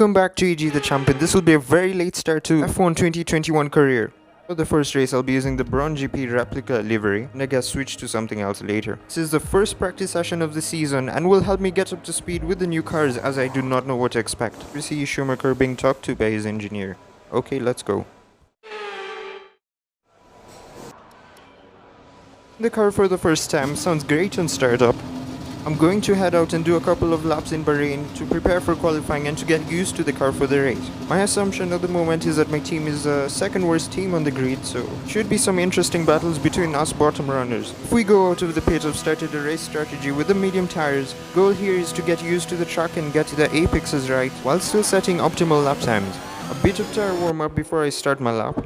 Welcome back to EG the Champion. This will be a very late start to F1 2021 career. For the first race, I'll be using the Braun GP replica livery, and I guess switch to something else later. This is the first practice session of the season and will help me get up to speed with the new cars as I do not know what to expect. We see Schumacher being talked to by his engineer. Okay, let's go. The car for the first time sounds great on startup. I'm going to head out and do a couple of laps in Bahrain to prepare for qualifying and to get used to the car for the race. My assumption at the moment is that my team is the second worst team on the grid, so should be some interesting battles between us bottom runners. If we go out of the pit, I've started a race strategy with the medium tires. Goal here is to get used to the track and get the apexes right while still setting optimal lap times. A bit of tire warm up before I start my lap.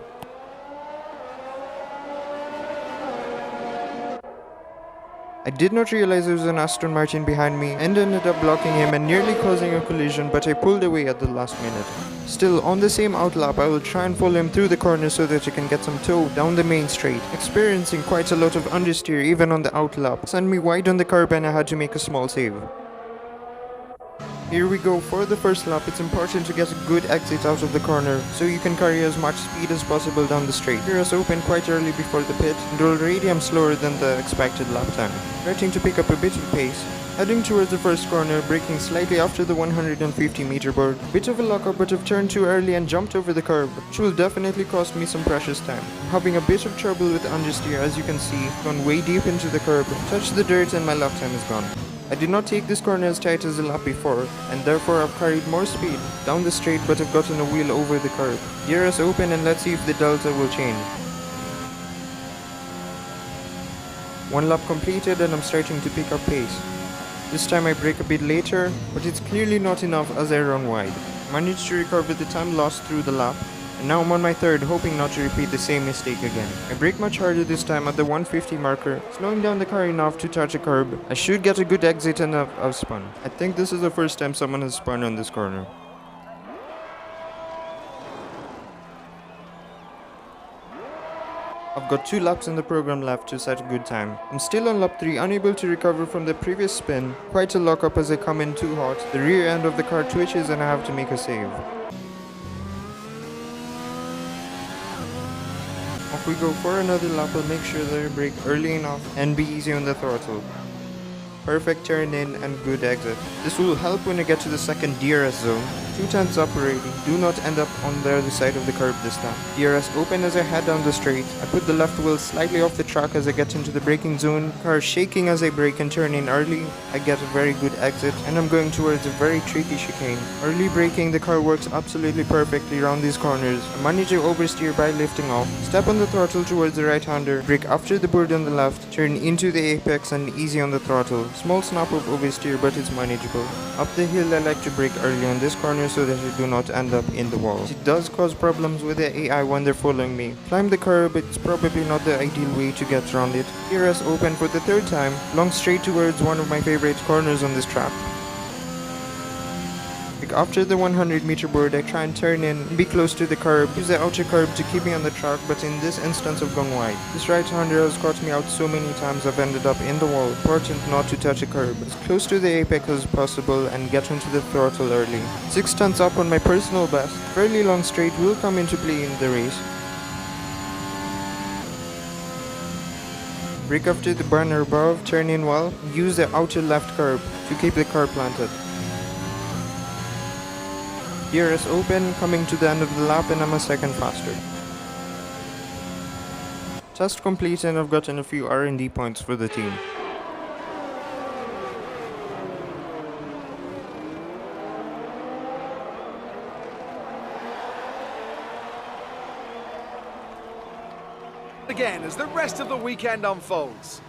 I did not realize there was an Aston Martin behind me and ended up blocking him and nearly causing a collision, but I pulled away at the last minute. Still, on the same outlap, I will try and follow him through the corner so that I can get some tow down the main straight. Experiencing quite a lot of understeer even on the outlap sent me wide on the curb and I had to make a small save. Here we go. For the first lap, it's important to get a good exit out of the corner so you can carry as much speed as possible down the straight. Here is open quite early before the pit and already I'm slower than the expected lap time. Starting to pick up a bit of pace. Heading towards the first corner, braking slightly after the 150 meter board. Bit of a lockup, but I've turned too early and jumped over the curb, which will definitely cost me some precious time. I'm having a bit of trouble with understeer, as you can see. Gone way deep into the curb, touched the dirt and my lap time is gone. I did not take this corner as tight as the lap before, and therefore I've carried more speed down the straight, but I've gotten a wheel over the curb. Gear is open and let's see if the delta will change. One lap completed and I'm starting to pick up pace. This time I brake a bit later, but it's clearly not enough as I run wide. Managed to recover the time lost through the lap, and now I'm on my third, hoping not to repeat the same mistake again. I brake much harder this time at the 150 marker, slowing down the car enough to touch a curb. I should get a good exit and I've spun. I think this is the first time someone has spun on this corner. I've got 2 laps in the program left to set a good time. I'm still on lap 3, unable to recover from the previous spin. Quite a lockup as I come in too hot. The rear end of the car twitches and I have to make a save. Off we go for another lap. I'll make sure that I brake early enough and be easy on the throttle. Perfect turn in and good exit. This will help when I get to the second DRS zone. 2 tenths operating. Do not end up on the other side of the curb this time. DRS open as I head down the straight. I put the left wheel slightly off the track as I get into the braking zone. Car shaking as I brake and turn in early. I get a very good exit and I'm going towards a very tricky chicane. Early braking, the car works absolutely perfectly around these corners. I manage to oversteer by lifting off. Step on the throttle towards the right-hander. Brake after the board on the left. Turn into the apex and easy on the throttle. Small snap of oversteer, but it's manageable. Up the hill, I like to brake early on this corner so that I do not end up in the wall. It does cause problems with the AI when they're following me. Climb the curb, it's probably not the ideal way to get around it. DRS open for the 3rd time, long straight towards one of my favorite corners on this track. After the 100 meter board, I try and turn in and be close to the curb. Use the outer curb to keep me on the track, but in this instance I've gone wide. This right-hander has caught me out so many times I've ended up in the wall. Important not to touch a curb. As close to the apex as possible and get onto the throttle early. 6 tenths up on my personal best. Fairly long straight will come into play in the race. Brake after the burner above, turn in well. Use the outer left curb to keep the car planted. DRS open, coming to the end of the lap and I'm a second faster. Test complete and I've gotten a few R&D points for the team. Again as the rest of the weekend unfolds.